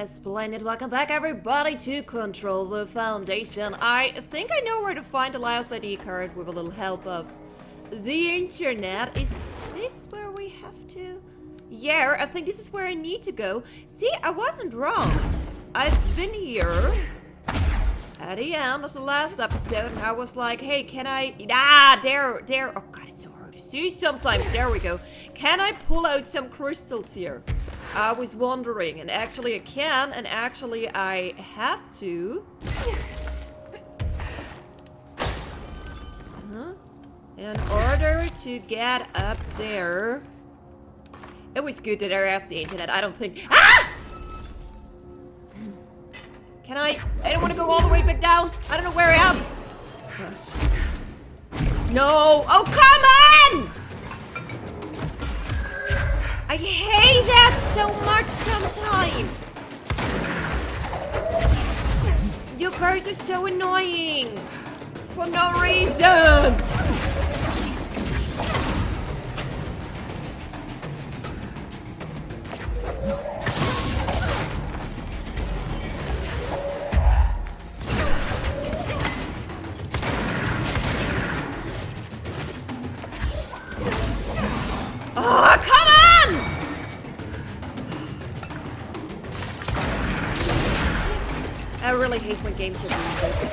Splendid. Welcome back, everybody, to Control the Foundation. I think I know where to find the last ID card with a little help of the internet. Is this where we have to? Yeah, I think this is where I need to go. See, I wasn't wrong. I've been here at the end of the last episode, and I was like, hey, can I... there. Oh, God, it's so hard to see sometimes. There we go. Can I pull out some crystals here? I was wondering, and actually I can, and actually I have to. In order to get up there. It was good that I asked the internet, I don't think... Ah! Can I don't want to go all the way back down. I don't know where I am. Oh, Jesus. No! Oh, come on! I hate that so much sometimes. You guys are so annoying. For no reason. Oh, come on! I really hate when games are doing this.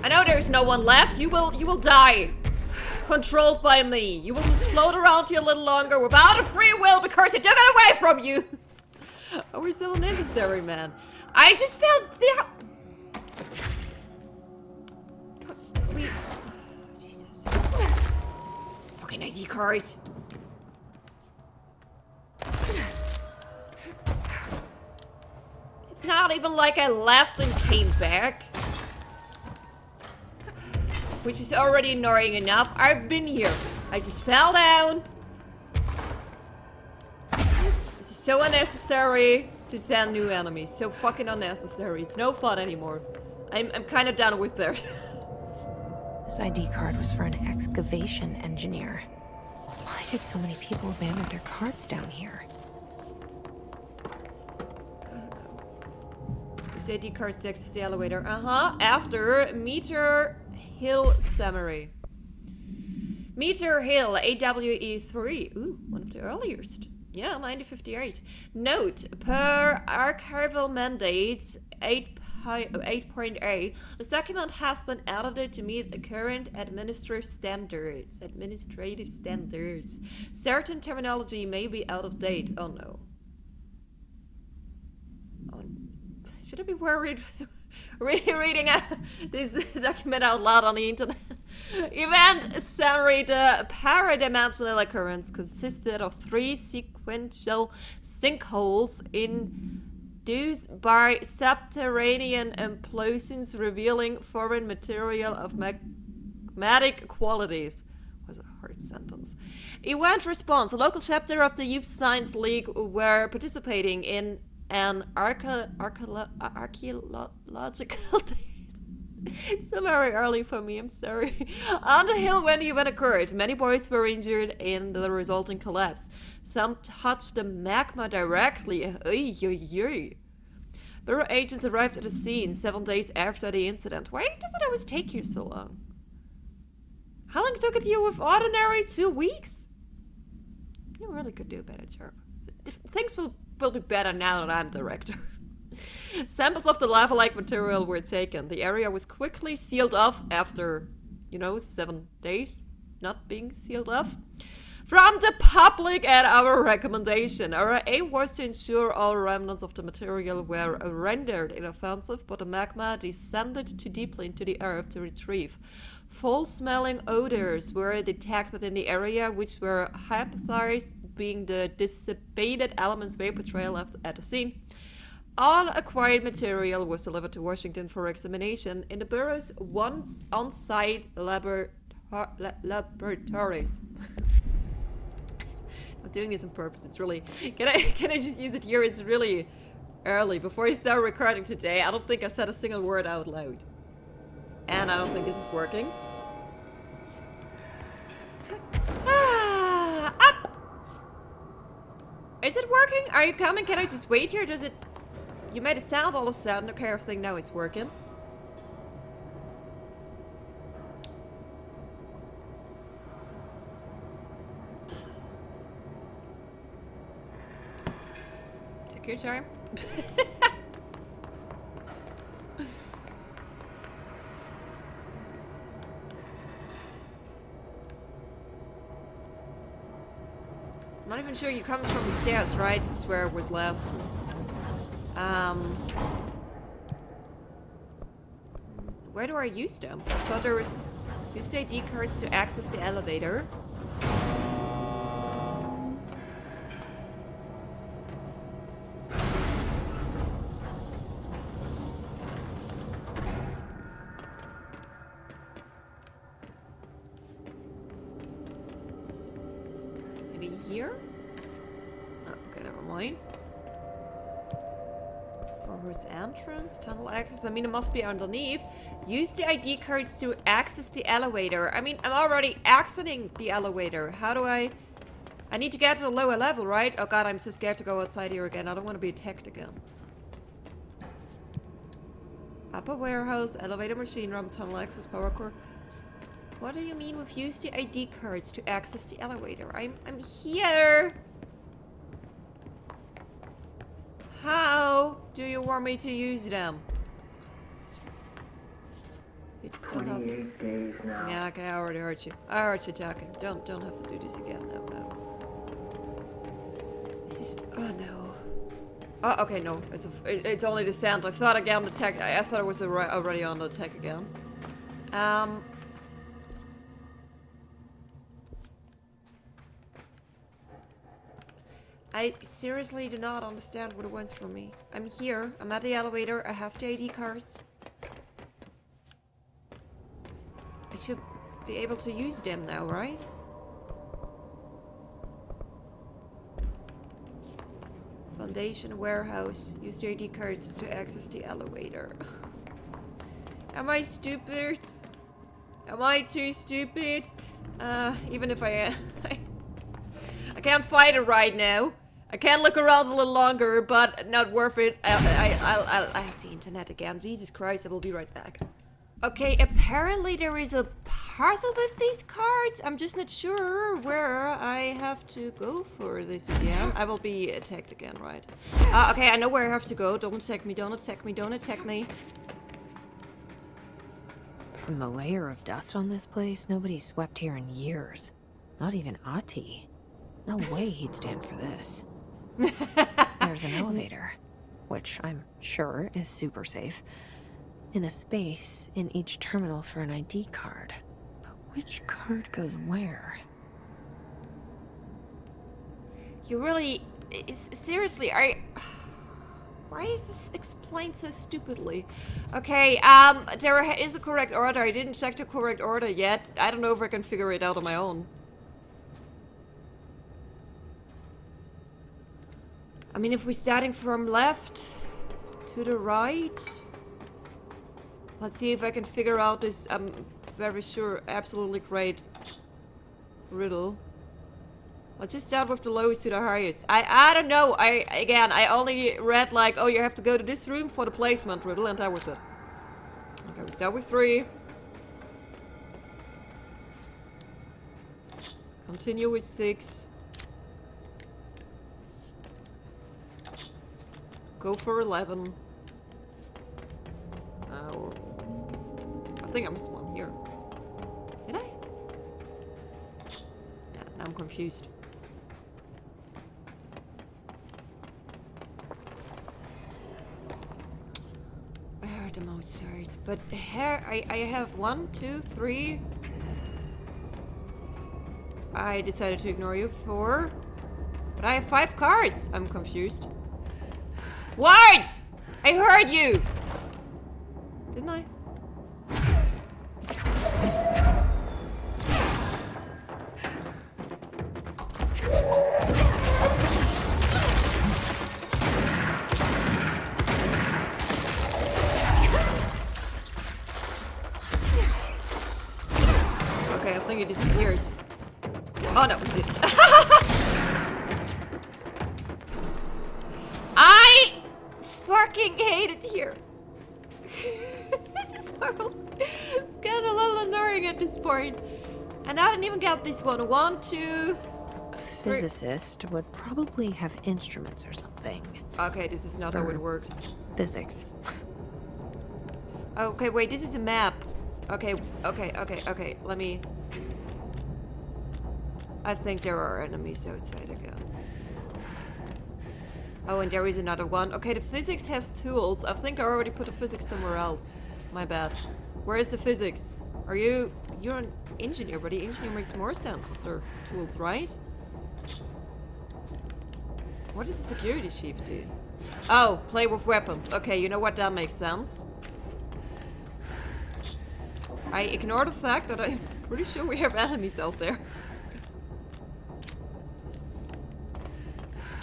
I know there's no one left. You will die. Controlled by me. You will just float around here a little longer without a free will because I took it away from you. Oh, we're so unnecessary, man. I just felt Jesus. Fucking ID card. It's not even like I left and came back. Which is already annoying enough. I've been here. I just fell down. This is so unnecessary to send new enemies. So fucking unnecessary. It's no fun anymore. I'm kind of done with that. This ID card was for an excavation engineer. Why did so many people abandon their cards down here? This ID card 6 is the elevator. After Meter Hill Summary. Meter Hill, AWE3. Ooh, one of the earliest. Yeah, 1958. Note, per archival mandates 8.8, this document has been edited to meet the current administrative standards. Certain terminology may be out of date. Oh no. Oh, should I be worried? Reading this document out loud on the internet. Event summary: the paradimensional occurrence consisted of 3 sequential sinkholes induced by subterranean implosions revealing foreign material of magmatic qualities. Was a hard sentence. Event response: a local chapter of the Youth Science League were participating in an archaeological It's so very early for me, I'm sorry. On the hill when the event occurred, many boys were injured in the resulting collapse. Some touched the magma directly. Bureau agents arrived at the scene 7 days after the incident. Why does it always take you so long? How long took it you with ordinary? 2 weeks? You really could do a better job. Things will be better now that I'm director. Samples of the lava-like material were taken. The area was quickly sealed off after, 7 days not being sealed off. From the public at our recommendation. Our aim was to ensure all remnants of the material were rendered inoffensive, but the magma descended too deeply into the earth to retrieve. Foul-smelling odors were detected in the area, which were hypothesized being the dissipated elements vapor trail left at the scene. All acquired material was delivered to Washington for examination in the Bureau's on-site laboratories. I'm doing this on purpose. It's really... Can I just use it here? It's really early. Before I start recording today, I don't think I said a single word out loud. And I don't think this is working. Up! Is it working? Are you coming? Can I just wait here? Does it... You made a sound all of a sudden. Okay, I think now it's working. Take your time. I'm not even sure you're coming from the stairs, right? This is where it was last. Where do I use them? I thought there was... Use the ID cards to access the elevator. Maybe here? Oh, okay, never mind. Where's entrance? Tunnel access? I mean, it must be underneath. Use the ID cards to access the elevator. I mean, I'm already exiting the elevator. How do I need to get to the lower level, right? Oh god, I'm so scared to go outside here again. I don't want to be attacked again. Upper warehouse, elevator, machine room, tunnel access, power core. What do you mean with use the ID cards to access the elevator? I'm here! How do you want me to use them? 28 days now. Yeah, okay, I already heard you. I heard you talking. Don't have to do this again. No. This is... Oh, no. Oh, okay, no. It's only the sound. I thought again the tech... I thought it was already on the tech again. I seriously do not understand what it wants from me. I'm here. I'm at the elevator. I have the ID cards. I should be able to use them now, right? Foundation, warehouse. Use the ID cards to access the elevator. Am I stupid? Am I too stupid? Even if I am. I can't fight it right now. I can look around a little longer, but not worth it. I'll have the internet again. Jesus Christ, I will be right back. Okay, apparently there is a parcel with these cards. I'm just not sure where I have to go for this again. I will be attacked again, right? Okay, I know where I have to go. Don't attack me, don't attack me, don't attack me. From the layer of dust on this place, nobody's swept here in years. Not even Ati. No way he'd stand for this. There's an elevator, which I'm sure is super safe, in a space in each terminal for an ID card. But which card goes where? You really... Seriously, why is this explained so stupidly? Okay, there is a correct order. I didn't check the correct order yet. I don't know if I can figure it out on my own. I mean, if we're starting from left to the right, let's see if I can figure out this, I'm very sure, absolutely great riddle. Let's just start with the lowest to the highest. I don't know. I only read like, oh, you have to go to this room for the placement riddle, and that was it. Okay, we start with 3. Continue with 6. Go for 11. Oh. I think I missed one here. Did I? Yeah, now I'm confused. I heard them outside. But here I have 1, 2, 3. I decided to ignore you. 4. But I have 5 cards. I'm confused. What? I heard you! Didn't I? think he disappeared. Oh no, he didn't. I fucking hate it here. This is horrible. It's getting a little annoying at this point. And I didn't even get this one. 1, 2. A physicist would probably have instruments or something. Okay, this is not how it works. Physics. Okay, wait, this is a map. Okay, let me... I think there are enemies outside again. Oh, and there is another one. Okay, the physics has tools. I think I already put the physics somewhere else. My bad. Where is the physics? Are you... You're an engineer, but the engineer makes more sense with their tools, right? What does the security chief do? Oh, play with weapons. Okay, you know what? That makes sense. I ignore the fact that I'm pretty sure we have enemies out there.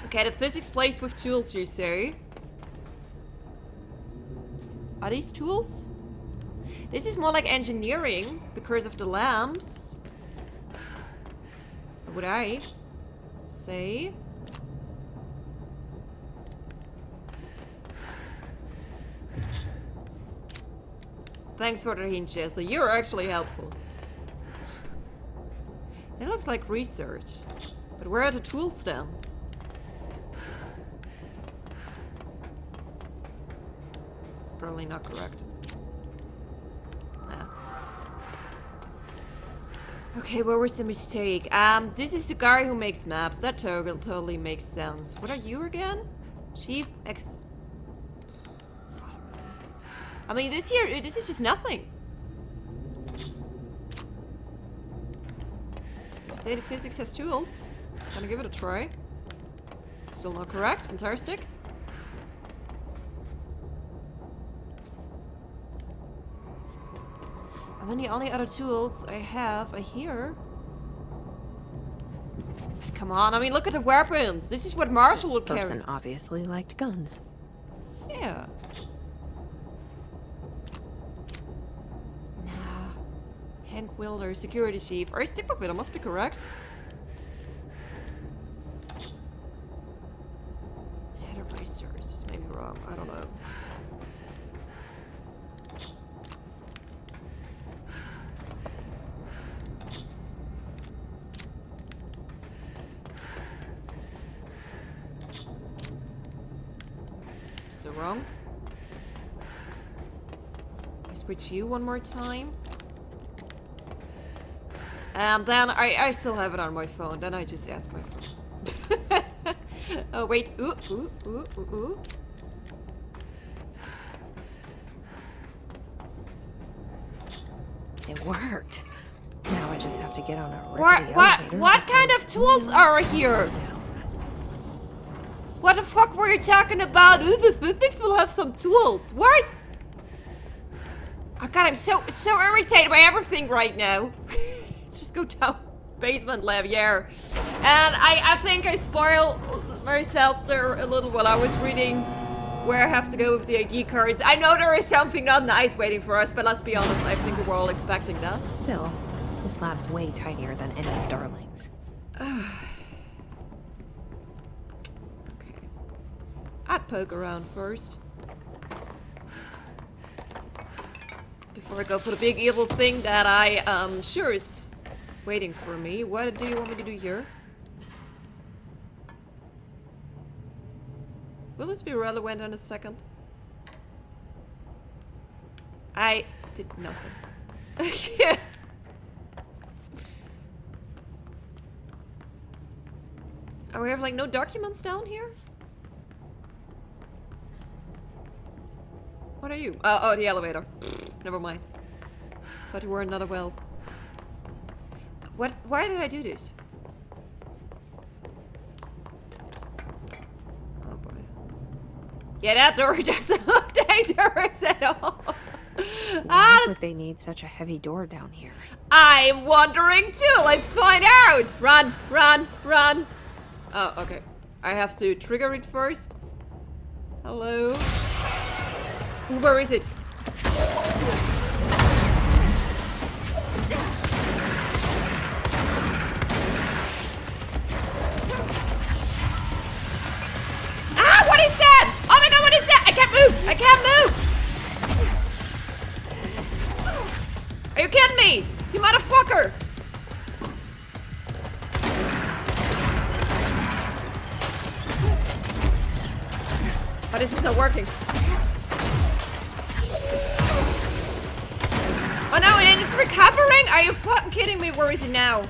Okay, the physics plays with tools, you say? Are these tools? This is more like engineering because of the lamps. Would I say? Thanks for the hint, Jesse. You're actually helpful. It looks like research. But where are the tools then? It's probably not correct. Nah. Okay, where was the mistake? This is the guy who makes maps. That totally makes sense. What are you again? Chief X... I mean, this is just nothing. Say the physics has tools. Gonna give it a try. Still not correct. Fantastic. And then the only other tools I have are here. Come on, I mean, look at the weapons. This is what Marshall would carry. This person obviously liked guns. Yeah. Hank Wilder, security chief. Or stick with it, I must be correct. Head of research. This may be wrong. I don't know. Still wrong. I switch you one more time. And then I still have it on my phone. Then I just ask my phone. Oh wait, ooh. It worked. Now I just have to get on a rickety elevator. What kind of tools are here? What the fuck were you talking about? Ooh, the physics will have some tools. What? Oh god, I'm so irritated by everything right now. Just go down basement lab, yeah. And I think I spoiled myself there a little while I was reading where I have to go with the ID cards. I know there is something not nice waiting for us, but let's be honest, I think we were all expecting that. Still, this lab's way tinier than any of Darling's. Okay. I'd poke around first. Before I go for the big evil thing that I sure is waiting for me. What do you want me to do here? Will this be relevant in a second? I did nothing. Yeah. Oh, we have like no documents down here? What are you? Oh, the elevator. Never mind. Thought you were another well. What? Why did I do this? Oh boy. Yeah, that door doesn't look dangerous at all. Why would they need such a heavy door down here? I'm wondering too. Let's find out. Run, run, run. Oh, okay. I have to trigger it first. Hello. Where is it? can't move! Are you kidding me? You motherfucker! Oh, this is not working. Oh no, and it's recovering? Are you fucking kidding me? Where is it now?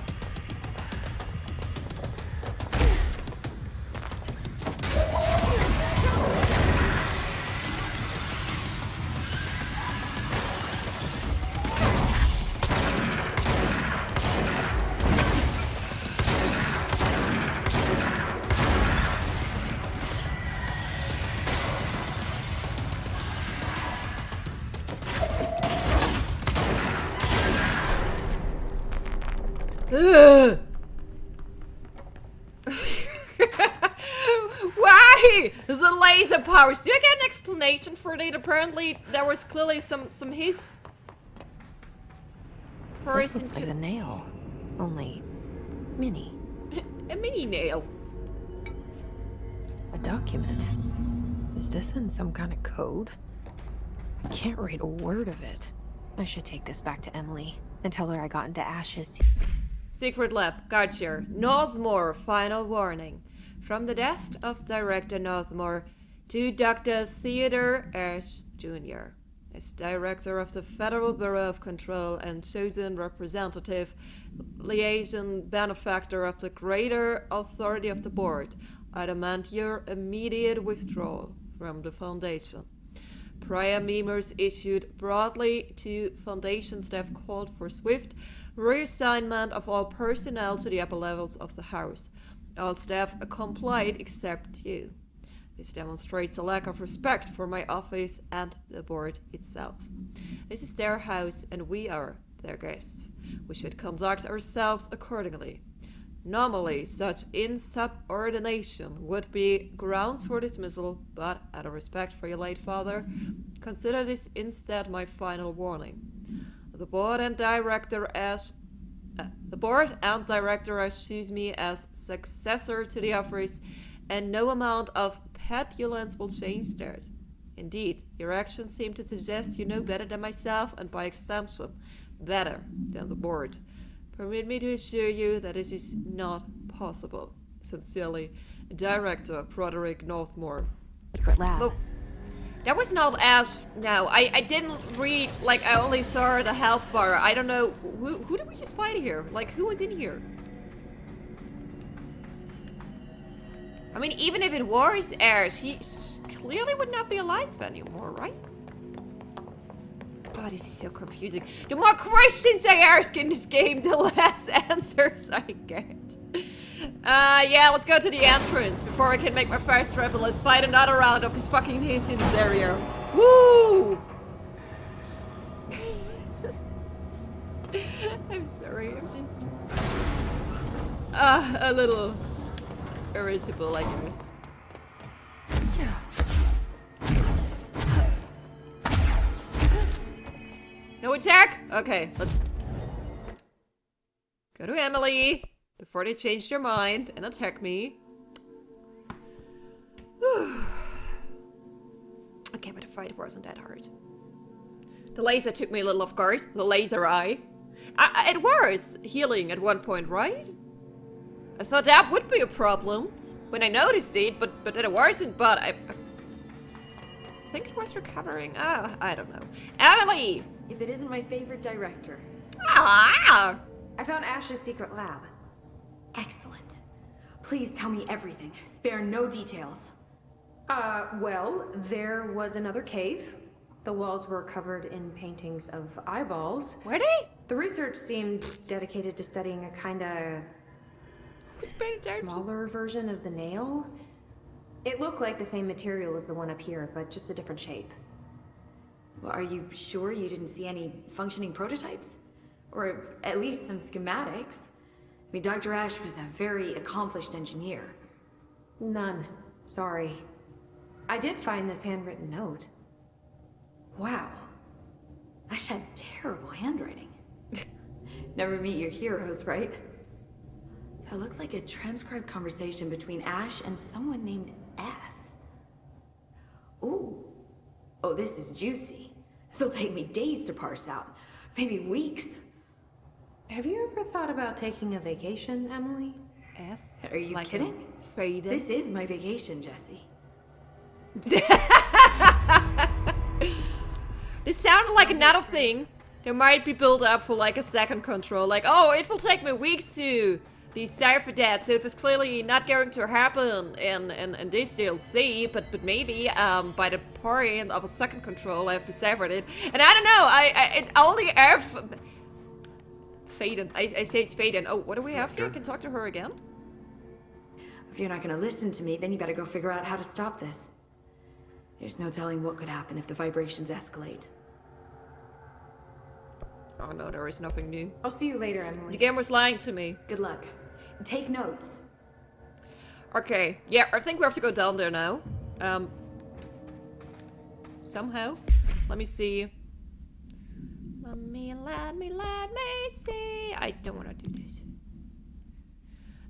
Ugh. Why? The laser powers. Do I get an explanation for that? Apparently, there was clearly some his This person looks to like the nail. Only mini. a mini nail. A document. Is this in some kind of code? I can't read a word of it. I should take this back to Emily and tell her I got into Ash's. Secret Lab, Garchier, Northmore, final warning. From the desk of Director Northmore to Dr. Theodore Ash Jr. As Director of the Federal Bureau of Control and chosen representative, liaison benefactor of the greater authority of the board, I demand your immediate withdrawal from the Foundation. Prior memos issued broadly to Foundation staff called for swift reassignment of all personnel to the upper levels of the House. All staff complied except you. This demonstrates a lack of respect for my office and the board itself. This is their house and we are their guests. We should conduct ourselves accordingly. Normally, such insubordination would be grounds for dismissal, but out of respect for your late father, consider this instead my final warning. The board and director choose me as successor to the office, and no amount of petulance will change that. Indeed, your actions seem to suggest you know better than myself, and by extension, better than the board. Permit me to assure you that this is not possible. Sincerely, Director Broderick Northmore. Secret lab. Oh, that was not Ash now. I didn't read, like, I only saw the health bar. I don't know. Who did we just fight here? Like, who was in here? I mean, even if it was Ash, he clearly would not be alive anymore, right? Oh, this is so confusing. The more questions I ask in this game, the less answers I get. Yeah, let's go to the entrance before I can make my first travel. Let's fight another round of this fucking hits in this area. Woo! I'm sorry, I'm just a little irritable, I guess. No attack? Okay, let's go to Emily before they change their mind and attack me. Okay, but the fight wasn't that hard. The laser took me a little off guard. The laser eye. It was healing at one point, right? I thought that would be a problem when I noticed it, but then it wasn't. But I think it was recovering. I don't know. Emily! If it isn't my favorite director. Ah! I found Ash's secret lab. Excellent. Please tell me everything. Spare no details. Well, there was another cave. The walls were covered in paintings of eyeballs. Were they? The research seemed dedicated to studying a kinda Who's paying attention? smaller version of the nail. It looked like the same material as the one up here, but just a different shape. Well, are you sure you didn't see any functioning prototypes? Or at least some schematics? I mean, Dr. Ash was a very accomplished engineer. None. Sorry. I did find this handwritten note. Wow. Ash had terrible handwriting. Never meet your heroes, right? So it looks like a transcribed conversation between Ash and someone named F. Ooh. Oh, this is juicy. This'll take me days to parse out. Maybe weeks. Have you ever thought about taking a vacation, Emily? F? Are you Like kidding? Faden. This is my vacation, Jesse. This sounded like another thing. There might be built up for like a second control. Like, oh, it will take me weeks to decipher that. So it was clearly not going to happen in this DLC. But maybe by the point of a second control, I've deciphered it. And I don't know. It only Faden. I say it's Faden. Oh, what do we have here? I can talk to her again. If you're not gonna listen to me, then you better go figure out how to stop this. There's no telling what could happen if the vibrations escalate. Oh no, there is nothing new. I'll see you later, Emily. The game was lying to me. Good luck. Take notes. Okay, yeah, I think we have to go down there now. Somehow. Let me see. Let me see. I don't want to do this.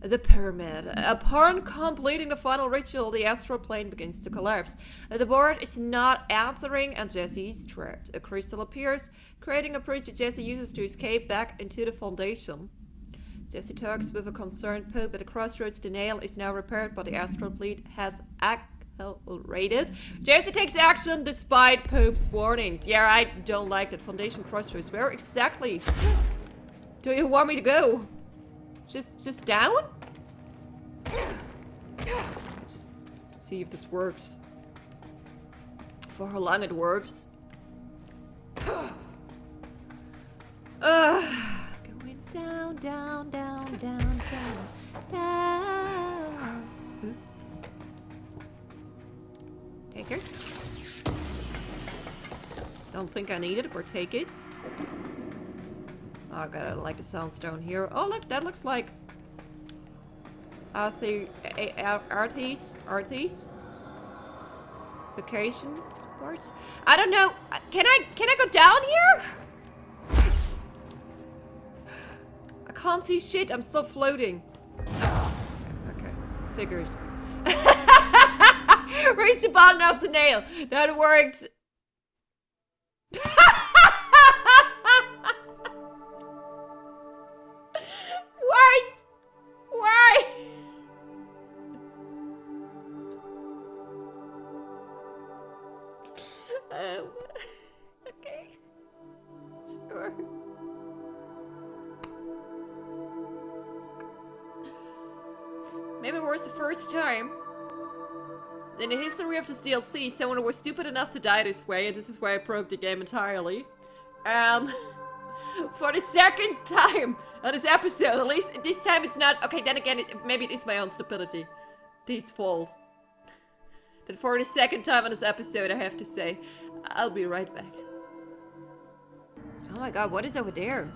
The pyramid. Upon completing the final ritual, the astral plane begins to collapse. The board is not answering and Jesse is trapped. A crystal appears, creating a bridge that Jesse uses to escape back into the foundation. Jesse talks with a concerned Pope at the crossroads. The nail is now repaired, but the astral plane has accelerated. Jesse takes action despite Pope's warnings. Yeah, I don't like that foundation crossroads. Where exactly do you want me to go? Just down? Just see if this works. For how long it works. Going down, down, down, down, down, down. Ooh. Take it. Don't think I need it, but take it. Oh god, I don't like the sounds down here. Oh look, that looks like Arthes. Vacation sports. I don't know. Can I go down here? I can't see shit. I'm still floating. Okay, figured. Reach the bottom of the nail. That worked. Why? Okay. Sure. Maybe it was the first time in the history of this DLC someone was stupid enough to die this way, and this is why I broke the game entirely. For the second time on this episode, at least this time it's not. Okay, then again, maybe it is my own stupidity. This fault. That for the second time on this episode, I have to say, I'll be right back. Oh my god, what is over there?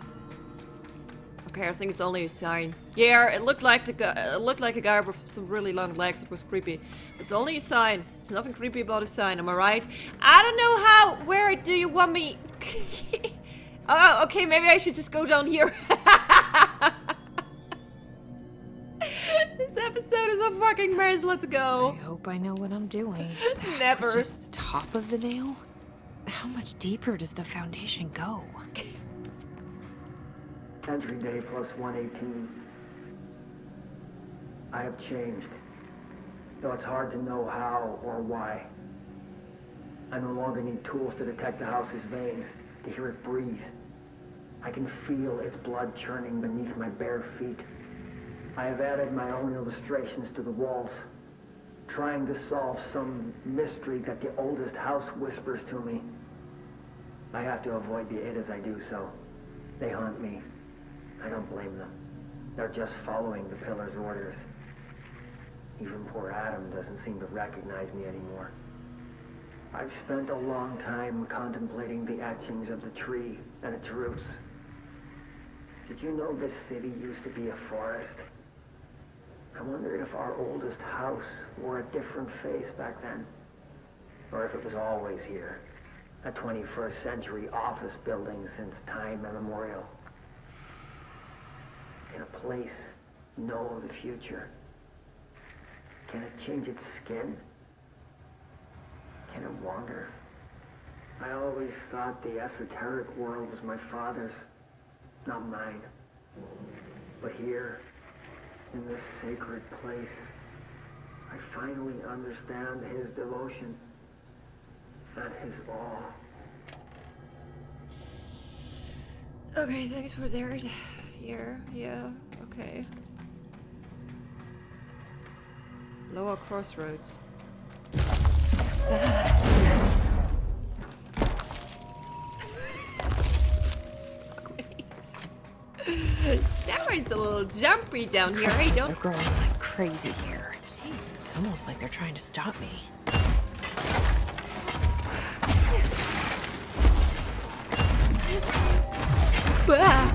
Okay, I think it's only a sign. Yeah, it looked like a guy with some really long legs. It was creepy. It's only a sign. There's nothing creepy about a sign. Am I right? I don't know how. Where do you want me? Oh, okay. Maybe I should just go down here. This episode is a fucking mess. Let's go. I hope I know what I'm doing. Never. It's just the top of the nail? How much deeper does the foundation go? Entry day plus 118. I have changed, though it's hard to know how or why. I no longer need tools to detect the house's veins, to hear it breathe. I can feel its blood churning beneath my bare feet. I have added my own illustrations to the walls, trying to solve some mystery that the oldest house whispers to me. I have to avoid the it as I do so. They haunt me. I don't blame them. They're just following the pillar's orders. Even poor Adam doesn't seem to recognize me anymore. I've spent a long time contemplating the etchings of the tree and its roots. Did you know this city used to be a forest? I wonder if our oldest house wore a different face back then. Or if it was always here. A 21st century office building since time immemorial. Can a place know the future? Can it change its skin? Can it wander? I always thought the esoteric world was my father's, not mine. But here, in this sacred place, I finally understand his devotion and his awe. Okay, thanks for that. Here, yeah, okay. Lower crossroads. Someone's a little jumpy down here. Hey, They're don't. growing like crazy here. Jesus. It's almost like they're trying to stop me. Bah.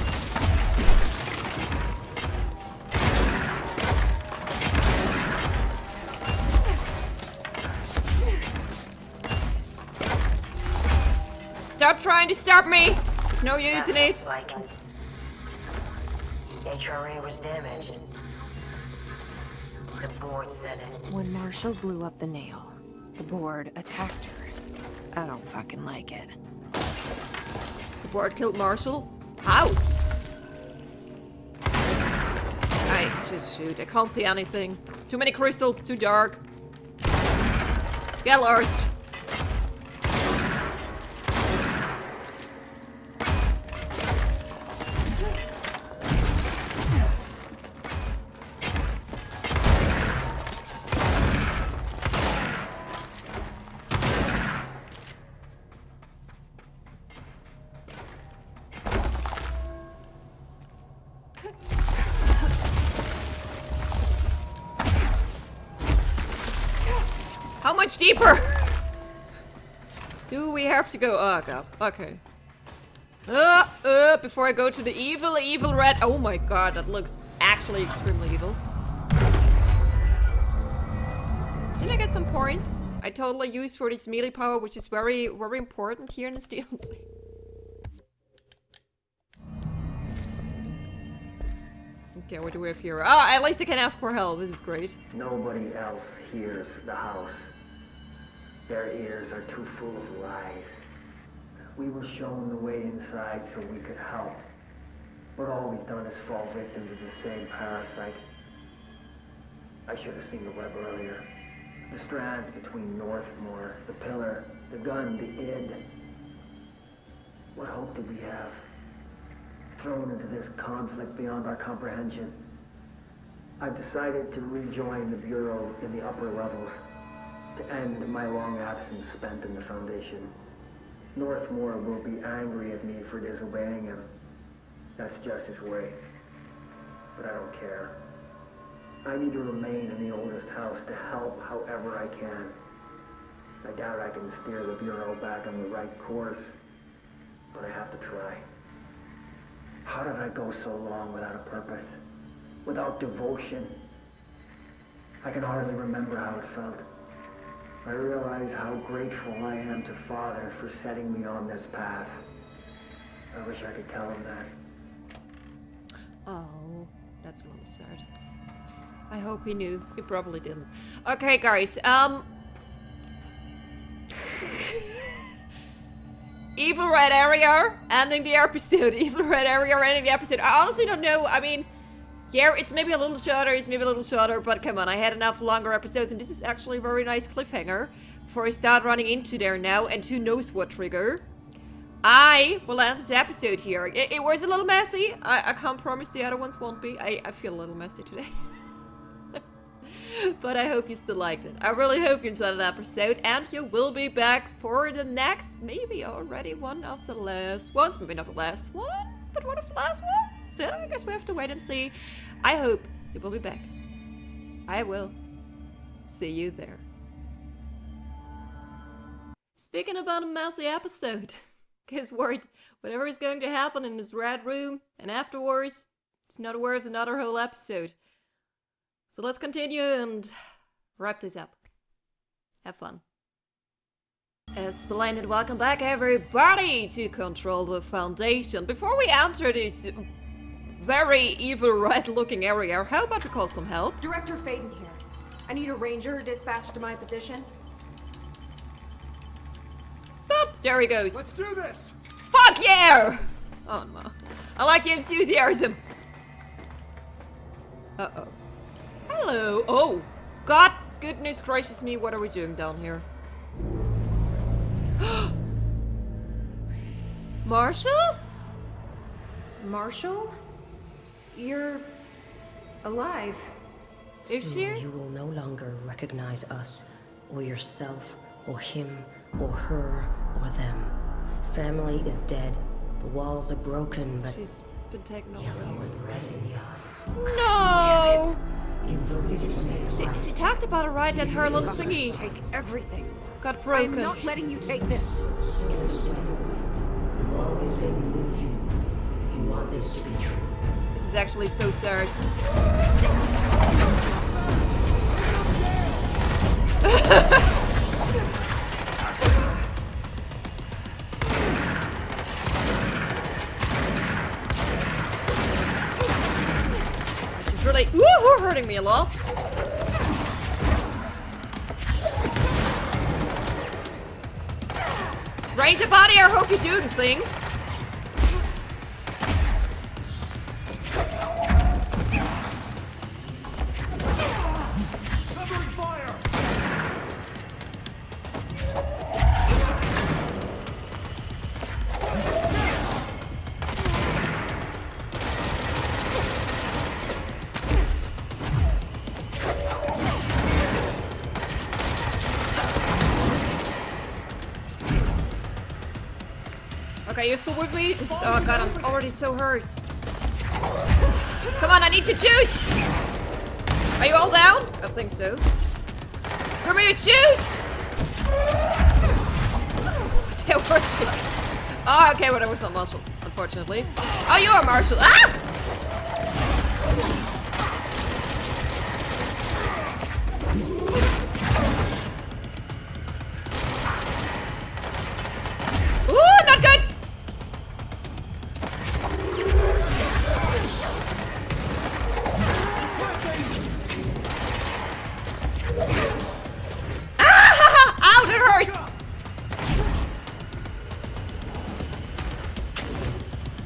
Stop trying to stop me! There's no use in it. HRA was damaged. The board said it. When Marshall blew up the nail, the board attacked her. I don't fucking like it. The board killed Marshall? How? I just shoot. I can't see anything. Too many crystals, too dark. Get lost. How much deeper? Do we have to go? Oh god. Okay. Before I go to the evil red. Oh my god, that looks actually extremely evil. Didn't I get some points? I totally use for this melee power, which is very, very important here in this DLC. Okay, what do we have here? Oh, at least I can ask for help. This is great. Nobody else hears the house. Their ears are too full of lies. We were shown the way inside so we could help. But all we've done is fall victim to the same parasite. I should have seen the web earlier. The strands between Northmore, the pillar, the gun, the id. What hope did we have? Thrown into this conflict beyond our comprehension. I've decided to rejoin the Bureau in the upper levels, to end my long absence spent in the Foundation. Northmore will be angry at me for disobeying him. That's just his way. But I don't care. I need to remain in the oldest house to help however I can. I doubt I can steer the Bureau back on the right course, but I have to try. How did I go so long without a purpose? Without devotion? I can hardly remember how it felt. I realize how grateful I am to Father for setting me on this path. I wish I could tell him that. Oh, that's a little sad. I hope he knew. He probably didn't. Okay, guys, Evil Red Area, ending the episode. Evil Red Area, ending the episode. I honestly don't know. I mean, yeah, it's maybe a little shorter, but come on, I had enough longer episodes, and this is actually a very nice cliffhanger before I start running into there now, and who knows what trigger. I will end this episode here. It was a little messy. I can't promise the other ones won't be. I feel a little messy today. But I hope you still liked it. I really hope you enjoyed that episode, and you will be back for the next, maybe already one of the last ones. Maybe not the last one, but one of the last ones. So I guess we have to wait and see. I hope you will be back. I will. See you there. Speaking about a messy episode, guess what? Whatever is going to happen in this red room and afterwards, it's not worth another whole episode. So let's continue and wrap this up. Have fun. Splendid, welcome back everybody to Control the Foundation. Before we enter this very evil red looking area, how about we call some help? Director Faden here. I need a ranger dispatched to my position. But There he goes. Let's do this! Fuck yeah! Oh no. I like the enthusiasm. Uh-oh. Hello. Oh. God goodness gracious me, what are we doing down here? Marshall? Marshall? You're alive. Is Soon she? you will no longer recognize us, or yourself, or him, or her, or them. Family is dead. The walls are broken, but She's been taken over. yellow and red in the eye. No! Inverted is made She talked about a right that her little thingy Take everything. got I'm broken. not letting you take this. You've always been the new you. You want this to be true. This is actually so sad. She's really hurting me a lot. Ranger body, I hope you're doing things. Covering fire! Okay, you're still with me? This is, oh god, I'm already so hurt. Come on, I need your juice! Are you all down? I think so. Give me your juice! Where is he? Oh, okay, well, that was not Marshall, unfortunately. Oh, you are Marshall. Ah! Ooh, not good! Ah! Ow, that hurts!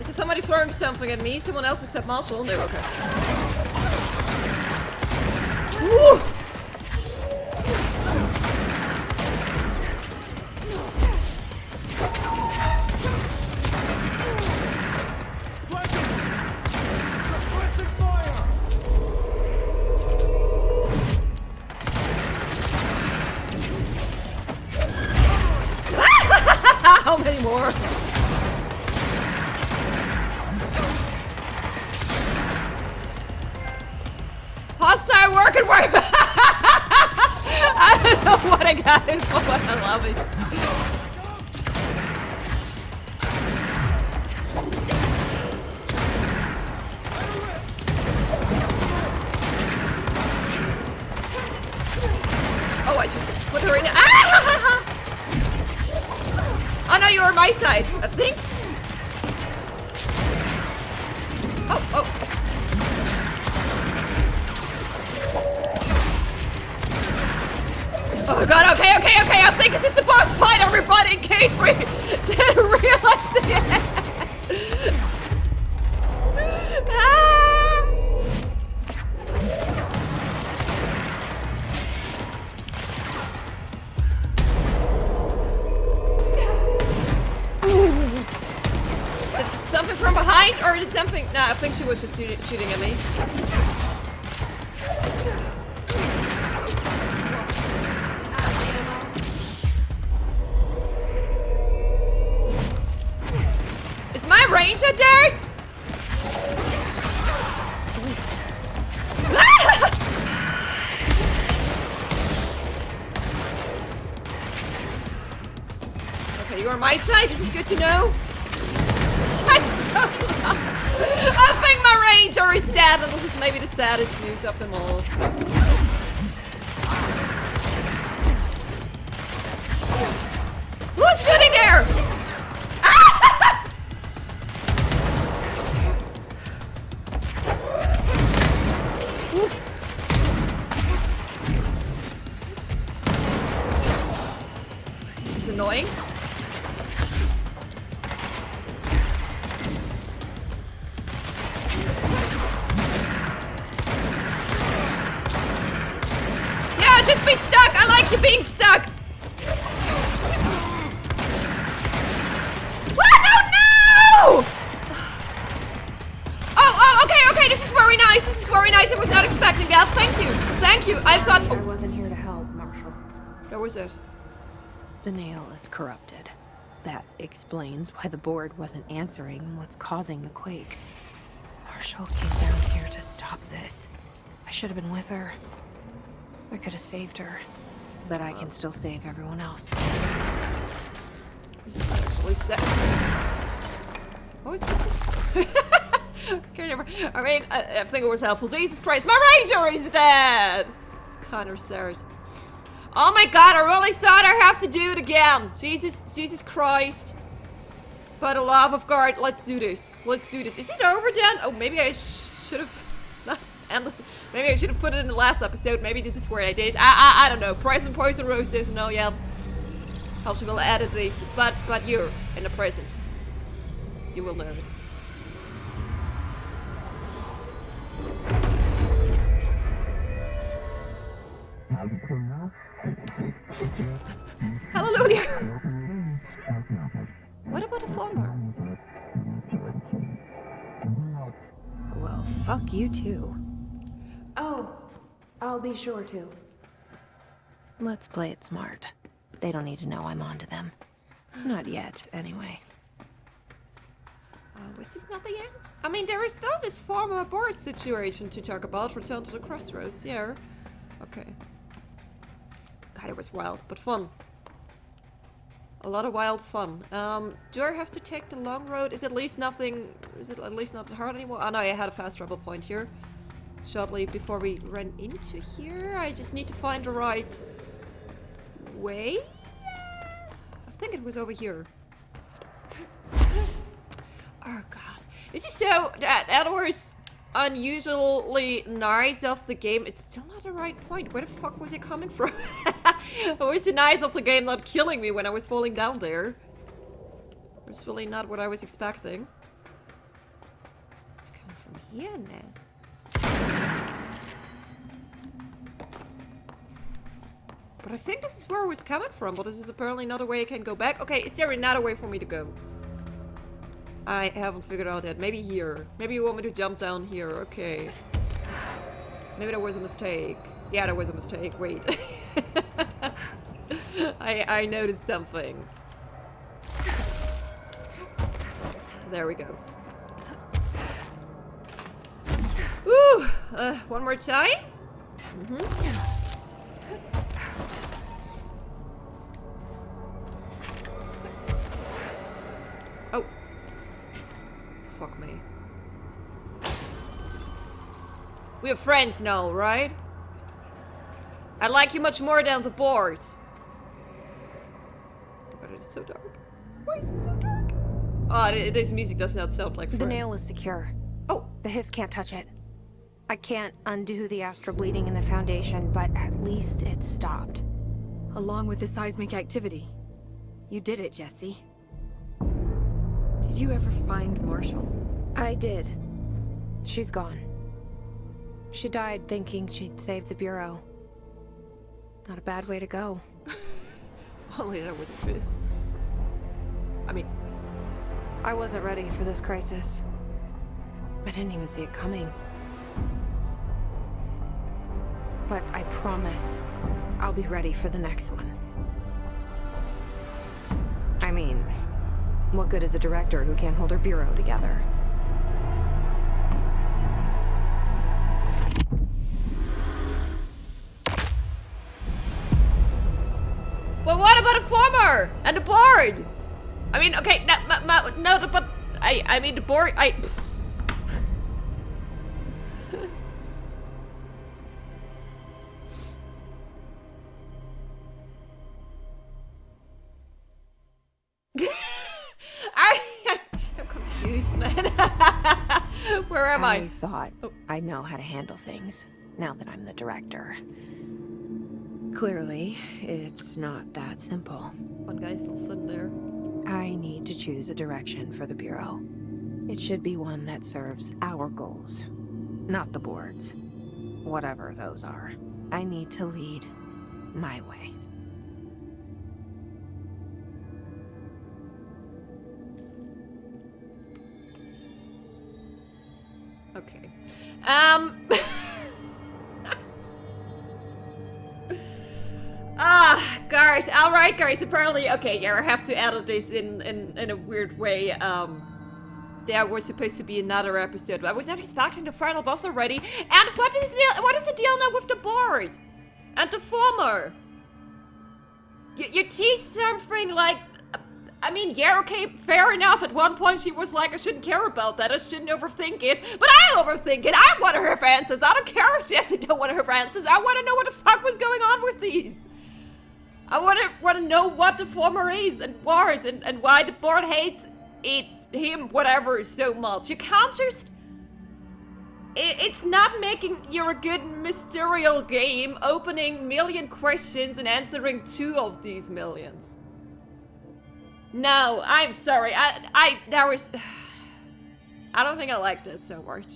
Is there somebody throwing something at me? Someone else except Marshall? No, okay. Woo! Suppressing fire! How many more? Hostile work and work. I don't know what I got in for, but I love it. Oh, I just put her in. Ah! Oh no, you're on my side, I think. Oh, oh. Oh god, okay, okay, okay. I think this is the boss fight, everybody, in case we didn't realize it. Ah! Did something from behind, or did something? No, I think she was just shooting at me. Is my ranger dead? Okay, you're on my side. This is good to know. I'm so lost. I think my ranger is dead, and this is maybe the saddest news of them all. Who's shooting there? Ah! Oof. This is annoying. You're being stuck! What? No! Okay, this is very nice. I was not expecting that. Thank you. I've got... I wasn't here to help, Marshall. That was it. The nail is corrupted. That explains why the board wasn't answering what's causing the quakes. Marshall came down here to stop this. I should have been with her. I could have saved her. But I can still save everyone else. This is actually sad. What was that? Can't remember. I mean, I think it was helpful. Jesus Christ, my ranger is dead! It's kind of sad. Oh my god, I really thought I have to do it again. Jesus Christ. By the love of God, let's do this. Is it over then? Oh, maybe I should have not ended. Maybe I should have put it in the last episode. Maybe this is where I did. I don't know. Present, poison, roasters. No, yeah. Also will edit this. But you're in the present. You will know it. Hallelujah! What about the former? Well, fuck you too. Oh, I'll be sure to. Let's play it smart. They don't need to know I'm onto them. Not yet, anyway. Was this not the end? I mean, there is still this former abort situation to talk about. Return to the crossroads, yeah. Okay. God, it was wild, but fun. A lot of wild fun. Do I have to take the long road? Is it at least not hard anymore? Oh no, I had a fast travel point here. Shortly before we ran into here. I just need to find the right way. I think it was over here. Oh god. This is so that was unusually nice of the game. It's still not the right point. Where the fuck was it coming from? It was so nice of the game not killing me when I was falling down there. It's really not what I was expecting. It's coming from here now. But I think this is where it was coming from, but this is apparently not a way I can go back. Okay, is there another way for me to go? I haven't figured out yet. Maybe here. Maybe you want me to jump down here. Okay. Maybe there was a mistake. Yeah, there was a mistake. Wait. I noticed something. There we go. Woo! One more time. Oh. Fuck me. We are friends now, right? I like you much more than the board. Oh god, it is so dark. Why is it so dark? Oh, this music does not sound like Friends. The nail is secure. Oh. The hiss can't touch it. I can't undo the astral bleeding in the foundation, but at least it's stopped. Along with the seismic activity. You did it, Jesse. Did you ever find Marshall? I did. She's gone. She died thinking she'd save the Bureau. Not a bad way to go. Only that wasn't good. I mean... I wasn't ready for this crisis. I didn't even see it coming. But I promise I'll be ready for the next one. I mean, what good is a director who can't hold her bureau together? But what about the former and the board? I mean, okay, no, but I mean the board. I'm confused, man. Where am I? I thought I know how to handle things now that I'm the director. Clearly, it's not that simple. One guy's still sitting there. I need to choose a direction for the Bureau. It should be one that serves our goals, not the board's. Whatever those are. I need to lead my way. Okay. Guys. Alright, guys. Apparently, okay, yeah, I have to edit this in a weird way. There was supposed to be another episode, but I was not expecting the final boss already. And what is the deal now with the board? And the former? You teased something like... I mean, yeah, okay, fair enough. At one point she was like, I shouldn't care about that, I shouldn't overthink it. But I overthink it. I want to have answers. I don't care if Jesse don't want to have answers. I want to know what the fuck was going on with these. I want to know what the former is and was and why the board hates it, him, whatever, so much. You can't just... It's not making you a good mysterial game, opening million questions and answering 2 of these millions. No, I'm sorry. I don't think I liked it so much.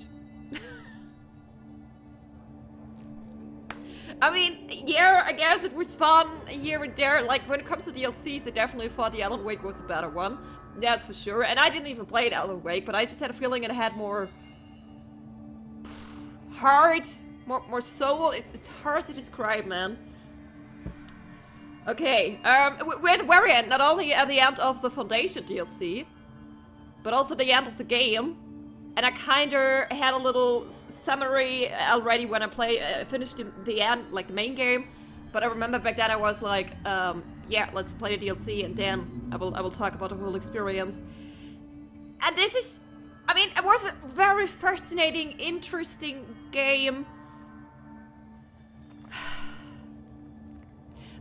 I mean, yeah, I guess it was fun here and there. Like, when it comes to DLCs, I definitely thought the Alan Wake was a better one. That's for sure. And I didn't even play the Alan Wake, but I just had a feeling it had more heart, more soul. It's hard to describe, man. Okay, we're at the very end, not only at the end of the Foundation DLC, but also the end of the game. And I kinda had a little summary already when I finished the end, like the main game. But I remember back then I was like, yeah, let's play the DLC and then I will talk about the whole experience. And this is, I mean, it was a very fascinating, interesting game.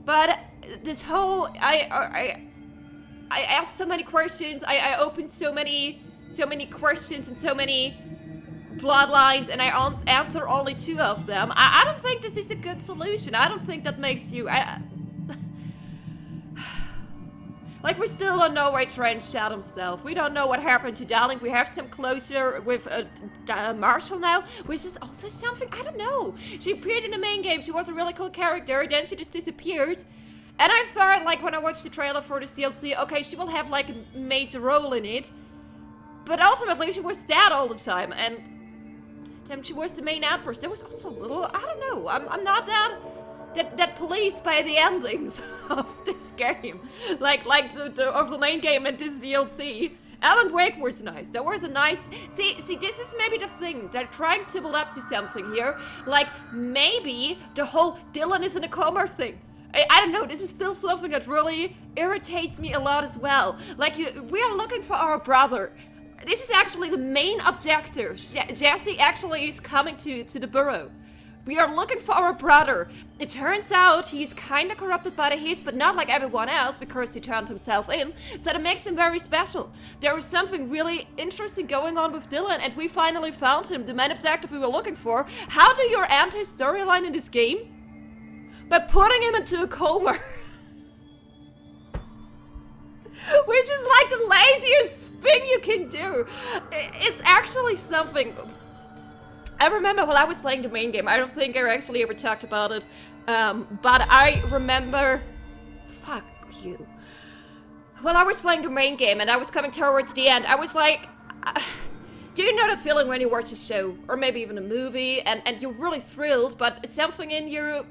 But this whole, I asked so many questions. I opened so many questions and so many bloodlines, and I answer only 2 of them. I don't think this is a good solution. I don't think that makes you. Like, we still don't know where Trent shot himself. We don't know what happened to Darling. We have some closure with Marshall now, which is also something, I don't know. She appeared in the main game. She was a really cool character. Then she just disappeared. And I thought, like, when I watched the trailer for this DLC, okay, she will have, like, a major role in it. But ultimately, she was dead all the time. And then she was the main empress. There was also a little, I don't know. I'm not that pleased by the endings of this game, like of the main game and this DLC. Alan Wake was nice. There was a nice. See, this is maybe the thing. They're trying to build up to something here. Like maybe the whole Dylan is in a coma thing. I don't know. This is still something that really irritates me a lot as well. Like we are looking for our brother. This is actually the main objective. Jesse actually is coming to the Burrow. We are looking for our brother. It turns out he's kind of corrupted by the His, but not like everyone else because he turned himself in. So that makes him very special. There is something really interesting going on with Dylan, and we finally found him, the main objective we were looking for. How do you end his storyline in this game? By putting him into a coma. Which is like the laziest thing you can do. It's actually something... I remember while I was playing the main game, I don't think I actually ever talked about it, but I remember... Fuck you. While I was playing the main game and I was coming towards the end, I was like... do you know that feeling when you watch a show, or maybe even a movie, and you're really thrilled, but something in you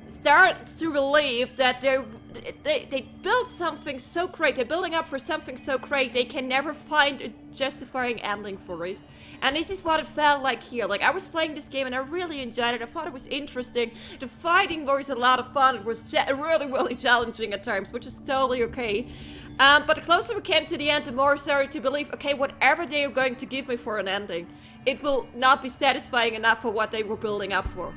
starts to believe that they built something so great, they're building up for something so great, they can never find a justifying ending for it. And this is what it felt like here. Like, I was playing this game and I really enjoyed it. I thought it was interesting. The fighting was a lot of fun. It was really, really challenging at times, which is totally okay. But the closer we came to the end, the more I started to believe, okay, whatever they are going to give me for an ending, it will not be satisfying enough for what they were building up for.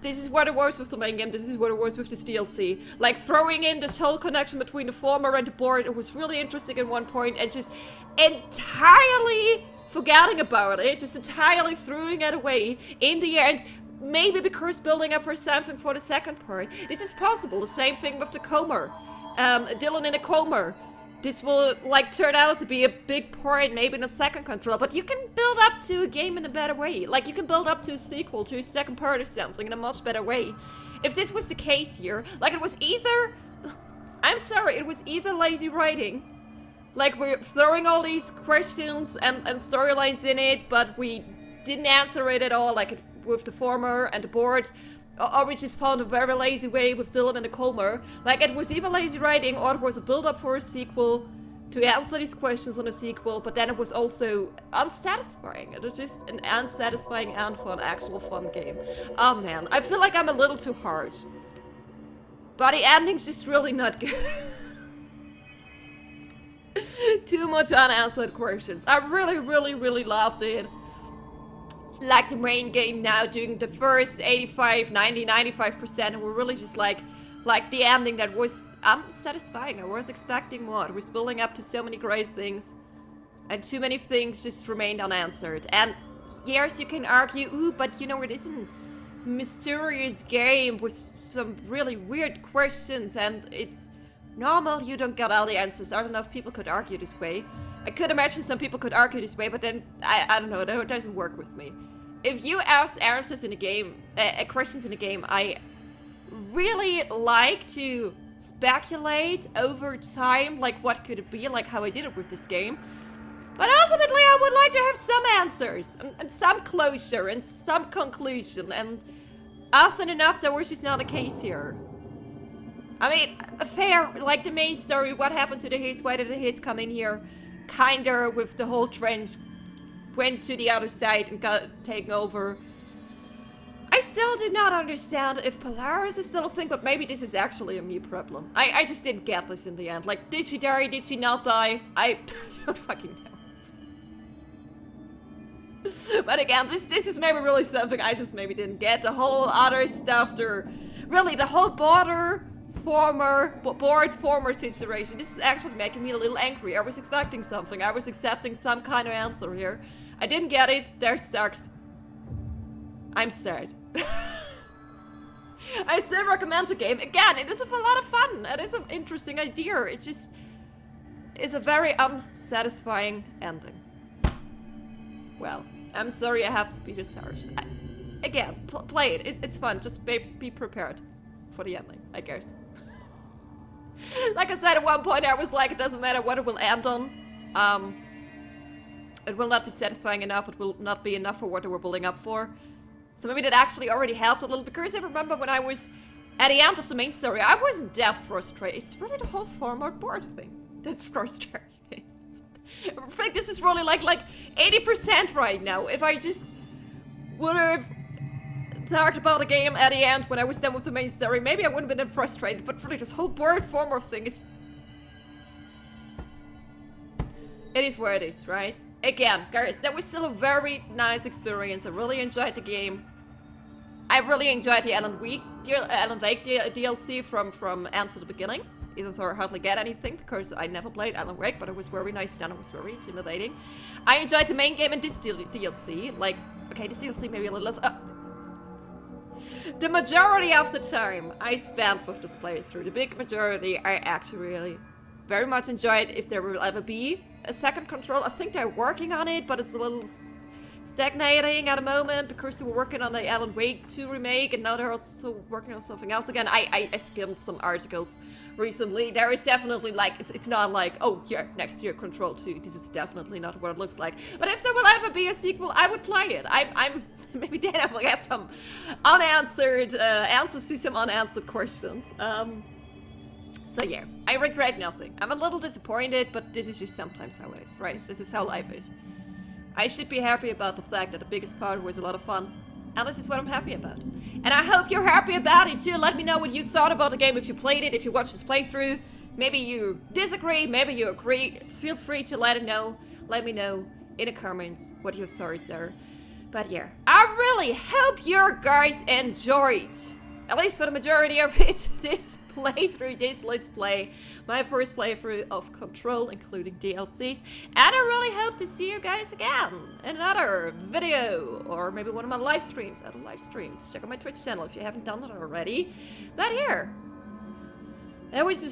This is what it was with the main game, this is what it was with this DLC. Like, throwing in this whole connection between the former and the board, it was really interesting at one point, and just entirely forgetting about it, just entirely throwing it away in the end, maybe because building up for something for the second part. This is possible, the same thing with the coma. Dylan in a coma. This will, like, turn out to be a big part, maybe in a second control, but you can build up to a game in a better way. Like, you can build up to a sequel, to a second part or something in a much better way. If this was the case here, like, it was either... I'm sorry, it was either lazy writing, Like, we're throwing all these questions and storylines in it, but we didn't answer it at all, like with the former and the board. Or we just found a very lazy way with Dylan and the Colmer. Like, it was either lazy writing or it was a build-up for a sequel to answer these questions on a sequel, but then it was also unsatisfying. It was just an unsatisfying end for an actual fun game. Oh man, I feel like I'm a little too harsh. But the ending's just really not good. Too much unanswered questions. I really loved it. Like the main game now, doing the first 85, 90, 95%, were really just like the ending that was unsatisfying. I was expecting more. It was building up to so many great things, and too many things just remained unanswered. And yes, you can argue, ooh, but you know, it is a mysterious game with some really weird questions, and it's normal you don't get all the answers. I don't know if people could argue this way. I could imagine some people could argue this way, but then I don't know, it doesn't work with me. If you ask answers in a game, questions in a game, I really like to speculate over time, like what could it be, like how I did it with this game. But ultimately, I would like to have some answers, and some closure, and some conclusion, and often enough, that was just not the case here. I mean, fair, like the main story, what happened to the Haze, why did the Haze come in here? Kinda with the whole trench, went to the other side and got taken over. I still did not understand if Polaris is still a thing, but maybe this is actually a me problem. I just didn't get this in the end. Like, did she die? Did she not die? I don't fucking know. But again, this is maybe really something I just maybe didn't get. The whole other stuff, really the whole board former situation. This is actually making me a little angry. I was expecting something. I was accepting some kind of answer here. I didn't get it. That sucks. I'm sad. I still recommend the game. Again, it is a lot of fun. It is an interesting idea. It just is a very unsatisfying ending. Well, I'm sorry I have to be this harsh. Again, play it. It's fun. Just be prepared for the ending, I guess. Like I said, at one point I was like, it doesn't matter what it will end on. It will not be satisfying enough. It will not be enough for what they were building up for. So maybe that actually already helped a little, because I remember when I was at the end of the main story, I wasn't that frustrated. It's really the whole forward board thing that's frustrating. I think this is really like 80% right now. If I just would have talked about the game at the end when I was done with the main story, maybe I wouldn't have been that frustrated, but really this whole board former thing is... It is where it is, right? Again, guys, that was still a very nice experience. I really enjoyed the game. I really enjoyed the Alan Wake DLC from end to the beginning. Even though I hardly get anything, because I never played Alan Wake, but it was very nice done. It was very intimidating. I enjoyed the main game and this DLC. Like, okay, this DLC maybe a little less... The majority of the time I spent with this playthrough, the big majority, I actually really very much enjoyed. If there will ever be a second control, I think they're working on it, but it's a little stagnating at the moment because they were working on the Alan Wake 2 remake, and now they're also working on something else again. I skimmed some articles recently. There is definitely like, it's not like, oh yeah, next year Control 2. This is definitely not what it looks like. But if there will ever be a sequel, I would play it. I'm maybe then I will get some unanswered answers to some unanswered questions. So yeah, I regret nothing. I'm a little disappointed, but this is just sometimes how it is, right? This is how life is. I should be happy about the fact that the biggest part was a lot of fun. And this is what I'm happy about. And I hope you're happy about it too. Let me know what you thought about the game if you played it, if you watched this playthrough. Maybe you disagree, maybe you agree. Feel free to let me know in the comments what your thoughts are. But yeah, I really hope you guys enjoyed, at least for the majority of it, this playthrough, this Let's Play, my first playthrough of Control, including DLCs, and I really hope to see you guys again in another video, or maybe one of my live streams, other live streams. Check out my Twitch channel if you haven't done it already. But here, I was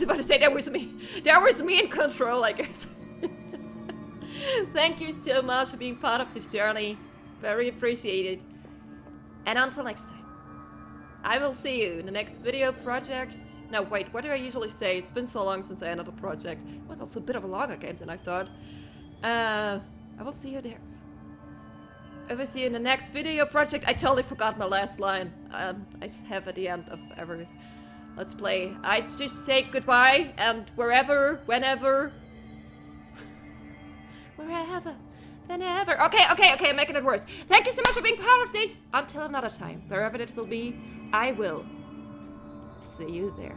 about to say that was me in Control, I guess. Thank you so much for being part of this journey, very appreciated, and until next time. I will see you in the next video project. No, wait, what do I usually say? It's been so long since I ended a project. It was also a bit of a longer game than I thought. I will see you there. I will see you in the next video project. I totally forgot my last line. I have at the end of every Let's Play. I just say goodbye, and wherever, whenever, wherever, whenever. Okay, making it worse. Thank you so much for being part of this. Until another time, wherever it will be, I will see you there.